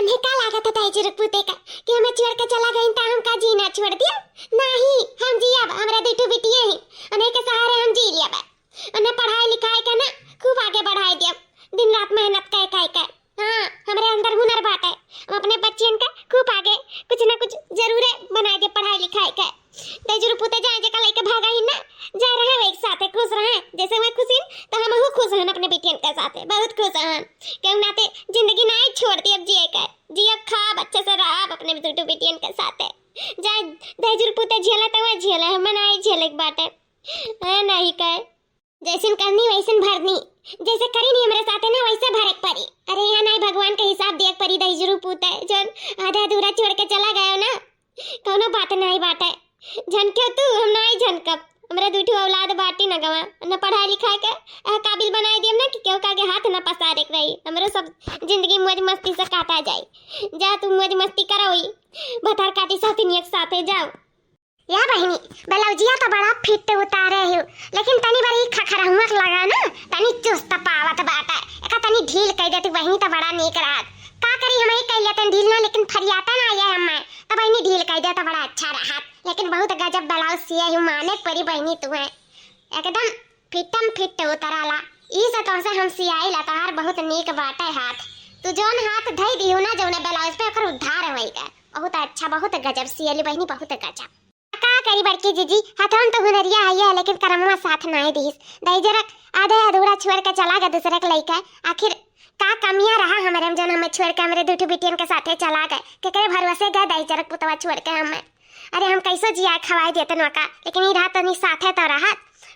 हमें का लागत था तेज पुते का कि हमें छोड़ के चला गई ता हम का जीना छोड़ दिया। नहीं हम जिया हमरा दुटू बिटिया है अने के सहारे हम जी लिया बा। अने पढ़ाई लिखाई का ना खूब आगे बढ़ाई दिया, दिन रात मेहनत कर हाँ हमारे अंदर हुनर बात है। हम अपने बच्चियन का खूब आगे कुछ ना कुछ जरूर बना दे पढ़ाई लिखाई का। तेजरू पुते जाए जका लेके भागा ही ना जा रहे हैं एक साथ खुश रहे जैसे मैं खुश हूं तो हम खुश हैं अपने बिटियन के साथ बहुत खुश हैं। क्यों नाते जिंदगी ना ही छोड़ दी अब जिए कर जिया खा अच्छे से रहा अपने दुटू बिटियन के साथ जाए तेजरू पुते झेला तो वह झेला हम नहीं झेले एक बात है नहीं कहे जैसे करनी वैसे भरनी जैसे करी नहीं हमारे साथ है ना वैसे भरक परी। अरे यहाँ नहीं भगवान का हिसाब देख परी दही पूत है जन आधा अधूरा छोड़ के चला गया ना कौनो बात नहीं बात है झनके तू हम नहीं झनकब हमारे दूठू औलाद बाटी न गवा न पढ़ाई लिखाई के काबिल बनाए दियम ना कि क्यों कागे हाथ न पसारे रही हमरो सब जिंदगी मौज मस्ती से काटा जाए। जा तू मौज मस्ती करो ही भतार काटी साथी नियक साथे जाओ। या बहनी ब्लाउजिया तो बड़ा फिट उतारे हो लेकिन तनी बड़ी खखरहुआ लगा ना तनी चुस्त पावत बाटा एका तनी ढील कह देती बहनी तो बड़ा नीक रात का करी हम ही कह लेते ढील ना लेकिन फरियाता ना आया हम तो बहनी ढील कह दे तो बड़ा अच्छा रहा लेकिन बहुत गजब ब्लाउज सिया हूं माने परी बहनी तू है एकदम फिटम फिट उतराला ई से तो से हम सियाई लतार बहुत नीक बाटे हाथ तू जोन हाथ धई दियो ना जोने ब्लाउज पे ओकर उद्धार होईगा बहुत अच्छा बहुत गजब सियली बहनी बहुत गजब का करी बड़की जीजी हथन तो हुनरिया है लेकिन करमवा साथ नहीं दीस दई जरक आधे अधूरा छोड़ के चला गया दूसरे के लइका आखिर का कमियां रहा हमारे हम जन हमें छोड़ के हमारे दूठू बिटियन के साथे चला गए केकरे भरोसे गए दई जरक पुतवा छोड़ के हमें। अरे हम कैसे जिया खवाई देते नका लेकिन ई रात नहीं साथे तो रहा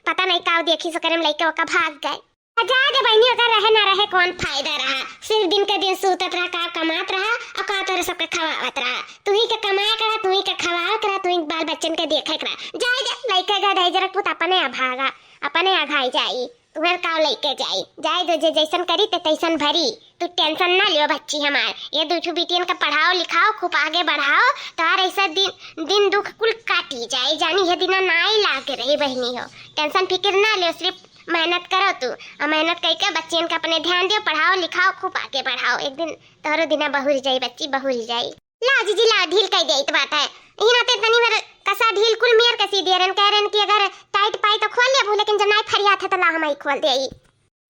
पता नहीं का देखी सो करे लइका ओका भाग गए जा दे बहनी अगर रहे ना रहे कौन फायदा रहा सिर्फ दिन के दिन सूतत रहा का कमात रहा और का तोरे सबके खवावत रहा तू ही के कमाया करा तू ही के खवाया करा तू ही बाल बच्चन के देखे करा जाए जा लइका गा दई जरक पुत अपने भागा अपने आघाई जाई तुम्हारे काव लेके जाई जाए दो जे जैसन करी ते तैसन भरी तू टेंशन ना लियो बच्ची हमार ये दूठू बिटियन का पढ़ाओ लिखाओ खूब आगे बढ़ाओ तार ऐसा दिन दुख कुल काटी जाए जानी ये दिन ना ही लागे रही बहनी हो टेंशन फिक्र ना लियो सिर्फ मेहनत करो तू और मेहनत करके बच्चियन का अपने ध्यान दियो पढ़ाओ लिखाओ खूब आगे बढ़ाओ एक दिन तोरो दिना बहुल जाई बच्ची बहुल जाई ला जीजी ला ढील कह दे बात है ई नाते तनी बार कसा ढील कुल मेर कसी देरन कहरन कि अगर टाइट पाई तो खोल ले लेकिन जब नहीं फरिया था तो ला हम ही खोल दे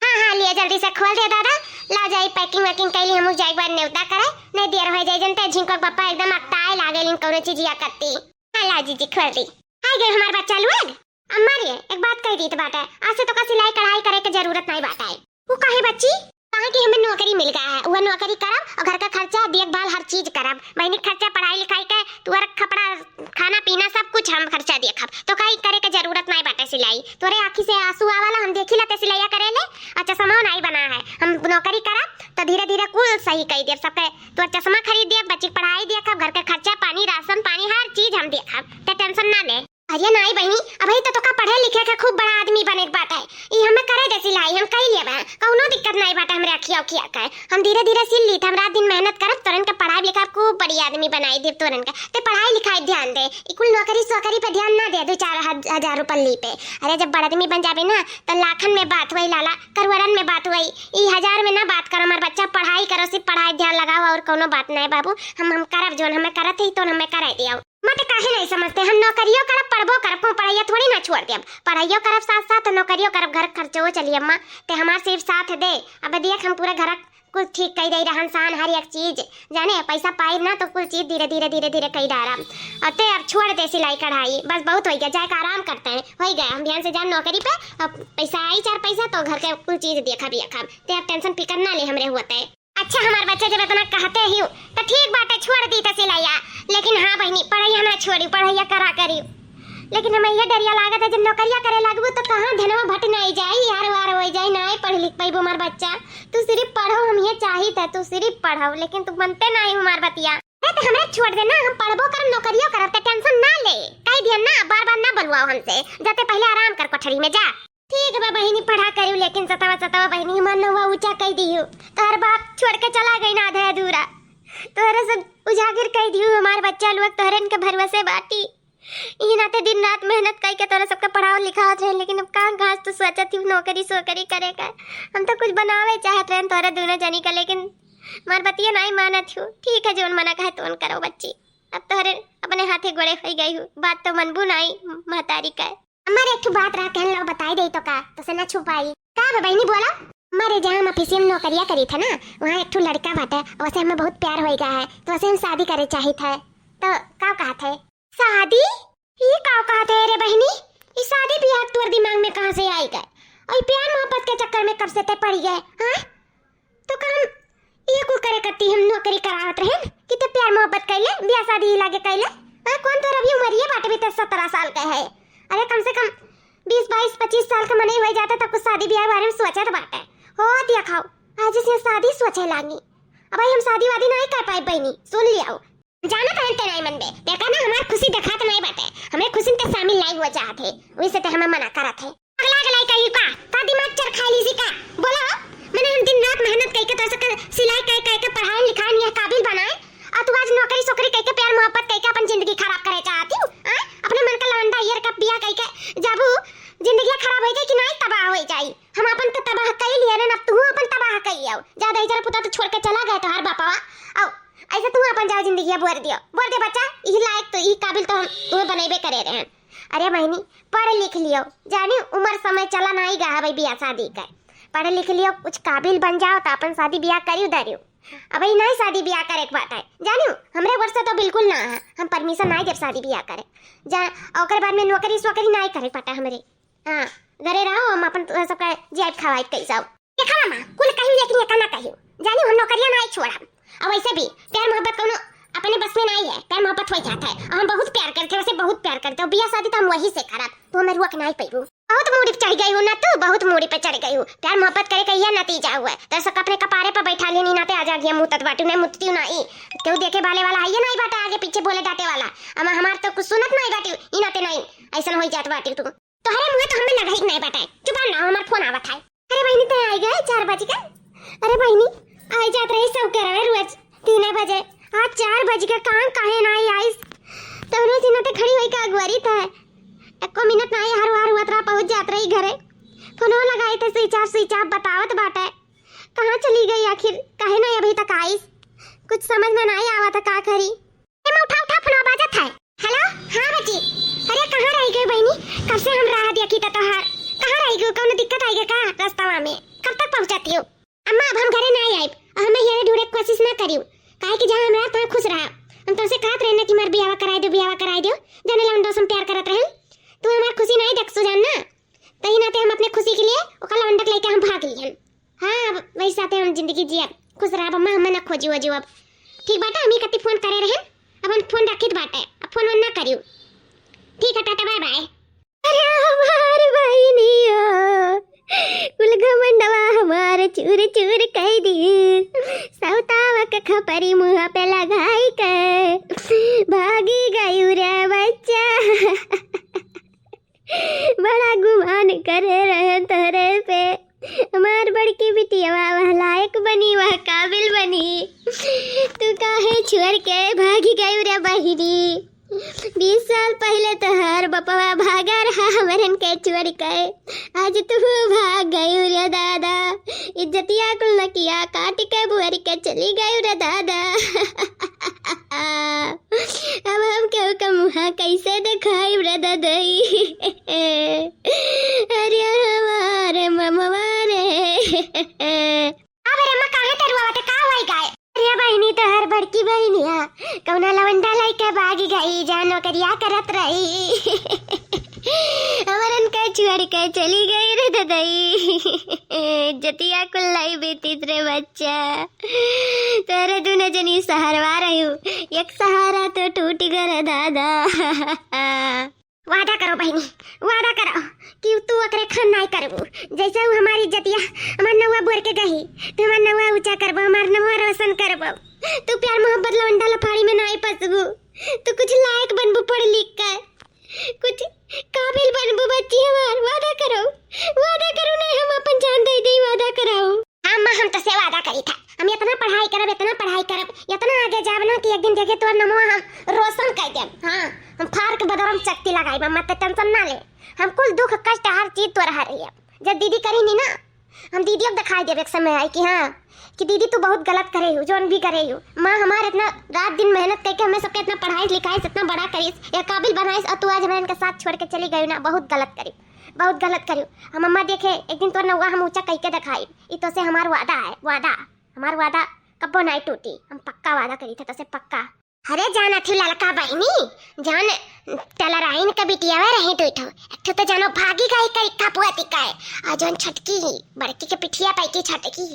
हाँ लिया जल्दी से खोल दे दादा ला जाई पैकिंग वैकिंग कैली हम जाई बार नेवता करे नहीं देर हो जाए जनते झिंको पापा एकदम अक्ताए लागे लिन कौनो चीज या करती हां ला जीजी खोल दी आ गए हमार बच्चा लोग अम्मा रे एक बात कह दी तो बात है आज से तो का सिलाई कढ़ाई करे की जरूरत नहीं बात है वो काहे बच्ची कहां की हमें नौकरी मिल गया है वो नौकरी करब और घर का खर्चा देखभाल हर चीज करब महीने खर्चा पढ़ाई लिखाई के तुअर कपड़ा खाना पीना सब कुछ हम खर्चा देखब तो काई करे के जरूरत नहीं बाटे सिलाई तोरे आंखी से आंसू आवाला हम देखी लाते सिलाइया करेले अच्छा समो नहीं बना है हम नौकरी करब तो धीरे धीरे कुल सही कह दे सबके तो चश्मा खरीद दे बच्ची पढ़ाई देखब घर का खर्चा पानी राशन पानी हर चीज हम देखब ते टेंशन ना ले। अरे नहीं बहनी अभी तो का पढ़े लिखे के खूब बड़ा आदमी बने बात है ई हमें करे दे सिलाई हम कई लेबा कौनो दिक्कत नहीं बात हमरे अखिया उखिया का हम धीरे धीरे सिल ली हम रात दिन मेहनत करब तोरन के पढ़ाई लिखाई खूब बड़ी आदमी बनाई दे तोरन का ते पढ़ाई लिखाई ध्यान दे इकुल नौकरी सोकरी पे ध्यान ना दे 2-4 रुपए ली पे। अरे जब बड़ा आदमी बन जाबे ना तो लाखन में बात हुई लाला करोड़न में बात हुई ई हजार में ना बात करो हमार बच्चा पढ़ाई करो सिर्फ पढ़ाई ध्यान लगाओ और कोनो बात नहीं बाबू हम करब जोन हमें करत ही तो हमें कराई दियो मत काहे नहीं समझते हम नौकरियों करब पढ़बो करब पढ़ाइया थोड़ी ना छोड़ देब पढ़ाइयो करब साथ साथ नौकरियों करब घर खर्चो चलिए अम्मा ते हमार सिर्फ साथ दे अब देख हम पूरा घर कुछ ठीक कई दे रहन सहन हर एक चीज जाने पैसा पाई ना तो कुछ चीज धीरे धीरे धीरे धीरे कई डारा अते अब छोड़ दे सिलाई कढ़ाई बस बहुत हो गया जाए का आराम करते हैं हो गया हम ध्यान से जान नौकरी पे अब पैसा आई 4 पैसा तो घर के कुल चीज देखा भी खा ते अब टेंशन फिकर ना ले हमरे होते अच्छा हमारे बच्चे जब इतना कहते ही तो ठीक बात है छोड़ दी तो सिलाइया लेकिन हाँ बहनी पढ़ाइया ना छोड़ी पढ़ाइया करा करी लेकिन हमें ये डरिया लागत है जब नौकरिया करे लगबू तो कहाँ धनवा भट नहीं जाए यार वार हो जाए ना पढ़ लिख पाई हमार बच्चा तू सिर्फ पढ़ो हम ये चाहिए था तू सिर्फ पढ़ो लेकिन तू बनते नहीं हमार बतिया तो हमें छोड़ देना हम पढ़बो कर नौकरियों करब तो टेंशन ना ले कह दिया ना बार बार ना बुलवाओ हमसे जाते पहले आराम कर कोठरी में जा ठीक है बहनी पढ़ा करू लेकिन सतावा बहनी मन हुआ ऊंचा कह दियो तोहर बाप छोड़ के चला गई ना आधा अधूरा तोहरे सब उजागर कह दियो हमार बच्चा लोग तोहरन के भरोसे बाटी ई नाते दिन रात मेहनत कई के तोरे सबके पढ़ाओ लिखाओ रहे लेकिन अब कहां घास तो सोचत थी नौकरी सोकरी करे का हम तो कुछ बनावे चाहत रहे तोरे दोनों जनी का लेकिन मार बतिया नहीं मानत हूँ। ठीक है जोन मना कहे तो करो बच्ची, अब तोहरे अपने हाथे गोड़े हो गई हूँ, बात तो मनबू नहीं महतारी का। हमारे एक बात रहा कहन लो बताई दे तो का तो से ना छुपाई का बहनी बोला। हमारे जहाँ हम ऑफिस में नौकरिया करी था ना, वहाँ एक लड़का बाटे, वैसे हमें बहुत प्यार हो गया है, तो वैसे हम शादी करे चाहे थे। तो का कहा थे शादी, ये का कहा थे रे बहनी, इस शादी ब्याह तोर दिमाग में कहाँ से आई गए और प्यार मोहब्बत के चक्कर में कब से ते पड़ गए। हाँ तो हम ये को करे करती हम नौकरी करावत रहे कि ते प्यार मोहब्बत कैले ब्याह शादी लागे कैले। कौन तो अभी उम्र बाटे भी 17 साल का है। अरे कम से कम 20 22 25 साल का मने हो जाता तब कुछ शादी ब्याह बारे में सोचा तो बाटे हो दिया खाओ। आज से शादी सोचे लागी, अब हम शादी वादी नहीं कर पाए बहनी, सुन लिया जाना पहनते नहीं मन में देखा ना, हमार खुशी दिखा तो नहीं बाटे, हमें खुशी में शामिल नहीं हुआ चाहते, वैसे तो हमें मना करा थे। अगला अगला कहीं का दिमाग चर खा ली सी का बोला। मैंने हम दिन रात मेहनत करके तो ऐसा सिलाई करके पढ़ाई लिखाई ये काबिल बनाए, और तू आज नौकरी सोकरी करके प्यार मोहब्बत करके अपन जिंदगी खराब करे चाहती हूँ। अपने मन का लौंडा ईयर का बिया करके जब जिंदगी खराब हो जाए कि नहीं तबाह हो जाए। हम अपन तो तबाह कर लिए ना, तू अपन तबाह कर लिया ज्यादा ही पुता तो छोड़ के चला गए तो हर बापा आओ ऐसे तू अपन जाओ जिंदगी बोर दे बच्चा, इस लायक तो इस काबिल तो हम तुम्हें बनेबे करे रहे हैं। अरे बहनी पढ़ लिख लियो, जानी उम्र समय चला नहीं गा भाई बिया शादी का, पढ़ लिख लियो कुछ काबिल बन जाओ तो अपन शादी ब्याह करियो दरियो। अब नहीं शादी ब्याह करे बात है जानियो, हमरे वर्ष तो बिल्कुल ना है, हम परमिशन नहीं देव शादी ब्याह करे जा, और बाद में नौकरी सोकरी नहीं करे पाता हमरे। हाँ घरे रहो हम अपन सबका जेब खवाई कैसा देखा मां कुल कहियो लेकिन ये ना कहियो जानियो, हम नौकरियां नहीं छोड़ा। अब वैसे भी प्यार मोहब्बत कोनो अपने बस में नहीं है, प्यार मोहब्बत हो जाता है, हम बहुत प्यार करते हैं, वैसे बहुत प्यार करते हो, बिया शादी तो हम वही से खराब तो मैं रुक नहीं पाई। बहुत मूडी पे चढ़ गई हूँ ना, तू बहुत मूडी पे चढ़ गई हूँ, प्यार मोहब्बत करे का यह नतीजा हुआ है। तो सब अपने कपारे पे बैठा लेनी ना ते आ जा गया मुतत बाटू नहीं मुतती नहीं, क्यों देखे वाले वाला है नहीं बाटा आगे पीछे बोले डांटे वाला, अब हमार तो कुछ सुनत नहीं बाटी ई नाते नहीं ऐसा हो जात बाटी। तू तोहरे मुंह तो हमें लगा ही नहीं बाटा, चुप ना हमार फोन आवत है। अरे बहनी तो आई गए 4 बजे का, अरे बहनी आई जात रही सब करे रोज 3 बजे, आज 4 बजे का काम काहे नहीं आई, तो रोज इनते खड़ी होई का अगवारी था, एको मिनट नहीं हर उतरा पहुंच जात रही घरे, फोनो लगाई थे स्विच ऑफ बतावत बाटे कहां चली गई आखिर, काहे नहीं अभी तक आई, कुछ समझ में नहीं आवा था का करी। मैं उठा फोन बाजत है। हेलो हां बच्ची, अरे कहां रह गई बहनी, कब से हम राह देखी त तोहार, कहां रह गई, कौन दिक्कत आई का रास्ता में, कब तक पहुंचाती हो। अम्मा अब हम घरे नहीं आए, हमें ये ढूंढे कोशिश ना करियो, काहे कि जहां हमरा तहां खुश रहा, हम तुमसे कहत रहे ना कि मार बियाह कराई दो जाने लंडो हम प्यार करत रहे, तू हमार खुशी नहीं देख सुजान ना, तही नाते हम अपने खुशी के लिए ओकला लंडक लेके हम भाग लियन। हां वैसे साथे हम जिंदगी जिया खुश रहा, अम्मा हम ना खोजी वजो अब ठीक बाटा, हम कति फोन करे रहे, अब हम फोन रखित बाटे, अब फोन ना करियो, ठीक है टाटा बाय बाय। अरे हमार बहनिया कुल घमंडवा हमार चूर चूर कह दिए, सौतावा के खपरी मुंह पे लगाई के भागी गई रे बच्चा, बड़ा गुमान करे रहे तोरे पे, हमार बड़की बिटिया वह लायक बनी वह काबिल बनी, तू काहे छोड़ के भागी गई रे बहिनी, 20 साल पहले तो हर बपवा भागा रहा हमरन के छोड़ के, आज तू भाग गई रे दादा, इज्जतिया कुल नकिया काट के बुअर के चली गई रे दादा। अब हम क्यों का मुहा कैसे दिखाई रे दादाई, अरे हमारे ममवा रे, अब रे मां काहे तरुआ ते का होई गए, अरे बहनी तो हर बड़की बहनिया कौना लवंडा लइके भागी गई, जानो करिया करत रही, हमरन के छोड़ के चली गई रे दादाई, जतिया कुल्लाई बेटी रे बच्चा, तेरे दुने जनी सहारवा रही हूँ, एक सहारा तो टूट गया दादा। वादा करो बहनी, वादा करो कि तू अकरे खान नहीं करबू, जैसे वो हमारी इज्जतिया हमार नौवा बोर के गही तो हमार नौवा ऊंचा करबो, हमार नौवा रोशन करबो, तू प्यार मोहब्बत लौंडा लफाड़ी में नहीं फंसबू, तू कुछ लायक बनबू पढ़ लिख कर, कुछ काबिल बनबू बच्ची हमार, वादा करो नहीं हम अपन जान दे दे, वादा कराओ। हाँ मां हम तो से वादा करी था, हम इतना पढ़ाई करब इतना आगे जाब ना कि एक दिन देखे तोर नमवा हम रोशन कर देब। हां हम फार के बदरम शक्ति लगाई, मत टेंशन ना ले, हम कुल दुख कष्ट हर चीज तोर रही है, जब दीदी करी नी ना हम दीदी को दिखाई देवे एक समय आई कि हाँ कि दीदी तू बहुत गलत करे हो, जोन भी करे हो। माँ हमारे इतना रात दिन मेहनत करके हमें सबके इतना पढ़ाई लिखाई इतना बड़ा करीस या काबिल बनाइस, और तू आज हमारे इनके साथ छोड़ के चली गई ना, बहुत गलत करी, बहुत गलत करी। हम अम्मा देखे एक दिन तो नौवा हम ऊंचा कह के दिखाई, ई तो से हमार वादा है, वादा हमार वादा कब्बो नहीं टूटी, हम पक्का वादा करी थे तो से पक्का। अरे जाना थी लड़का बहनी जान टलराइन का बिटिया रही तो एक तो जानो भागी गई का इक्का पुआ तिका है, और जोन छटकी बड़की के पिठिया पैकी छटकी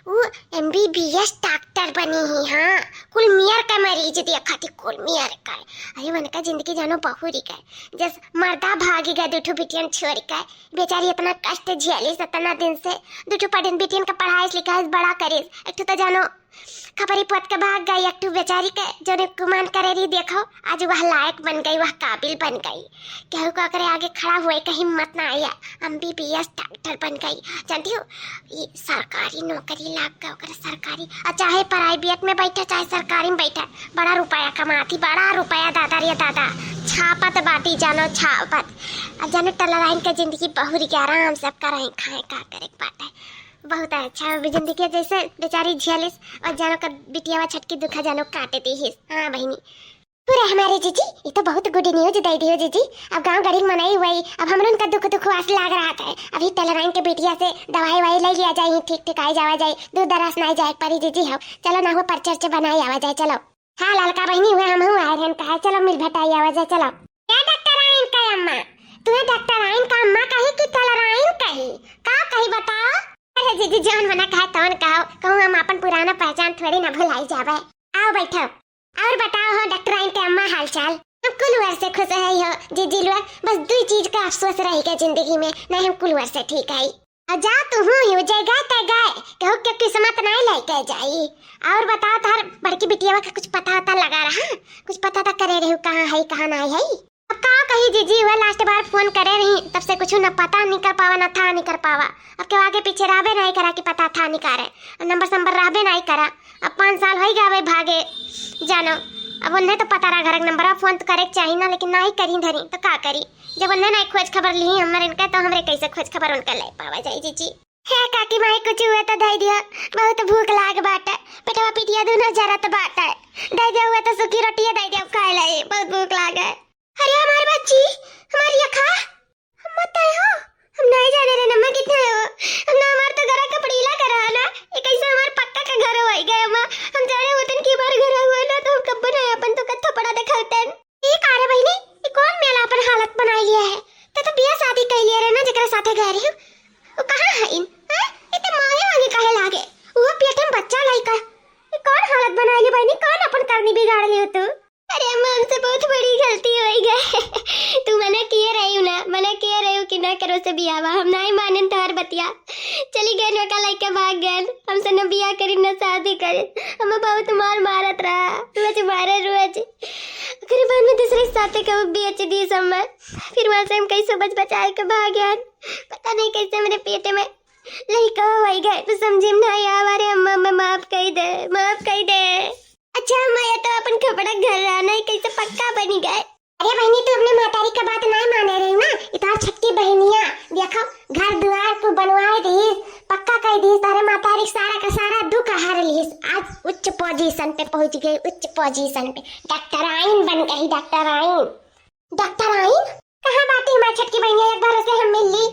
वो MBBS डॉक्टर बनी है। हाँ कुल मियर का मरीज देखा थी, कुल मियर का। अरे मन का जिंदगी जानो बहुरी का जस मर्दा भागी गए दूठो बिटियन छोड़ का, बेचारी इतना कष्ट झेलिस इतना दिन से, दूठो पढ़न बिटियन का पढ़ाई लिखाई बड़ा करिस, एक तो जानो खबरी पत के भाग गई, एक बेचारी के जो ने गुमान करे रही देखो आज वह लायक बन गई, वह काबिल बन गई, केहू को करे आगे खड़ा हुए का हिम्मत ना आया, MBBS डॉक्टर बन गई। जानती हो ये सरकारी नौकरी लाग गया ओकरे, सरकारी चाहे प्राइवेट में बैठा चाहे सरकारी में बैठा, बड़ा रुपया कमाती, बड़ा रुपया दादा रे दादा, छापत बाटी जानो छापत। अब जानो टलराइन के जिंदगी बहुरी के आराम से करे खाए का करे बात है, बहुत अच्छा जिंदगी जैसे बेचारी झेलिस, और जानो का बिटिया छटकी दुखा जानो काटे दी हिस। हाँ बहनी पूरे हमारे जीजी ये तो बहुत गुड न्यूज दे दी हो जीजी, अब गांव गरीब मनाई हुई, अब हमरो उनका दुख दुख वास लाग रहा था, अभी टलराइन के बिटिया से दवाई वाई ले लिया जाए, ठीक ठीक आई जावा जाए, दूर दरास नहीं जाए परी जीजी हो, चलो ना हो परचर बनाई आवा जाए चलो। हाँ लड़का बहनी हुए हम आए हैं कहा चलो मिल भटाई आवा जाए चलो। क्या डॉक्टर आइन का अम्मा, तुम्हें डॉक्टर आइन का अम्मा कही कि टलराइन कही का कही बताओ। अरे जीजी जान मना कहा तौन कहो कहूँ हम अपन पुराना पहचान थोड़ी ना भुलाई जावे। आओ बैठो और बताओ हो डॉक्टर आइन के अम्मा हालचाल। हम कुल वर्ष से खुश है हो जीजी लोग, बस दो चीज का अफसोस रहेगा जिंदगी में, नहीं हम कुल वर्ष से ठीक है। जा तू हो जाएगा ते गए कहो क्या किस्मत नहीं लेके जाई। और बताओ तार बड़की बिटिया का कुछ पता वता लगा रहा, कुछ पता था करे रहे कहाँ है कहाँ नहीं है। अब कहा कही जीजी वह लास्ट बार फोन करे नहीं तब से कुछ न पता नहीं कर पावा न था नहीं कर पावा, अब के आगे पीछे रहबे नहीं करा कि पता था नहीं करे, नंबर संबर रहबे नहीं करा, अब 5 साल हो गए भागे जानो, अब उन्हें तो पता रहा घर नंबर फोन तो करे चाहिए ना, लेकिन नहीं करी धरी तो क्या करी, जब उन्हें नहीं खोज खबर ली हमारे इनका तो हमारे कैसे खोज खबर उनका ले पावा जाए जीजी। है काकी माई कुछ हुआ तो दे दिया, बहुत भूख लाग बाटे, पेटवा पिटिया दोनों जरत बाटे, दे दिया हुआ तो सूखी रोटियां दे दिया खा ले, बहुत भूख लागे। अरे हमारी बच्ची हमारी अखा हम मत हो, हम नहीं जाने रे नम्मा कितना हो, हम ना हमार तो घर का पड़ीला करा ना, ये कैसे हमार पक्का का घर हो गया अम्मा, हम जाने होतन की बार घर हुआ ना तो हम कब बनाए अपन तो कत्था पड़ा दिखातन। ये कारे बहनी ये कौन मेला अपन हालत बना लिया है, तो बियाह शादी कर लिया रे ना जकरा साथे गए रही वो कहां है इन हां इते मांगे मांगे काहे लागे, वो पेट में बच्चा लाइका, ये कौन हालत बना ली बहनी, कौन अपन करनी बिगाड़ ली हो तू। अरे अम्मा हमसे बहुत बड़ी गलती हो गई, तू मना किए रही हो ना, मना किए रही हो कि ना करो से बियाह, हम नहीं माने तोहर बतिया, चली गए नोका लाइका भाग गए, हमसे न बियाह करी न शादी करे, हम बहुत मार मारत रहा, रोज मारे रोज, अगर बाद में दूसरे साथे का बेच दी समय, फिर वहां से हम कैसे बच बचाए के भाग गए, पता नहीं कैसे मेरे पेट में लड़का हो गए, तो समझी नहीं हमारे अम्मा मैं माफ कर दे, माफ कर दे। अच्छा मैं तो अपन कपड़ा घर रहना है कैसे पक्का बनी गए। अरे बहनी तू अपने मातारी का बात नहीं माने रही ना, इतार छटकी बहनिया देखो घर द्वार को बनवाए दी, पक्का कर दी, तारे मातारी सारा का सारा दुख हर ली, आज उच्च पोजीशन पे पहुंच गई, उच्च पोजीशन पे डॉक्टर आइन बन गई, डॉक्टर आइन। डॉक्टर आइन कहाँ बात है हमारी छटकी बहनिया, एक बार उसे हम मिल ली।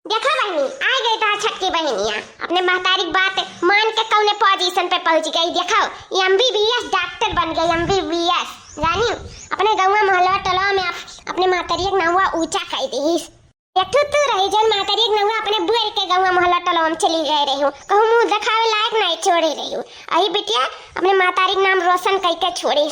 देखो बहनी आ गई तार छटकी बहनिया, अपने मातारी बात मान के कौने पोजीशन पे पहुंच गई, देखो ये MBBS डॉक्टर बन गई, MBBS जानी अपने गाँव मोहल्ला टोला में अपने मातारी एक नौवा ऊंचा कर दी, एकठो तू रही जन मातारी एक नौवा अपने बुआर के गाँव मोहल्ला टोला में चली गए रही हूँ, कहूँ मुँह दिखावे लायक नहीं छोड़ी रही हूँ, अही बिटिया अपने मातारी नाम रोशन करके छोड़ी।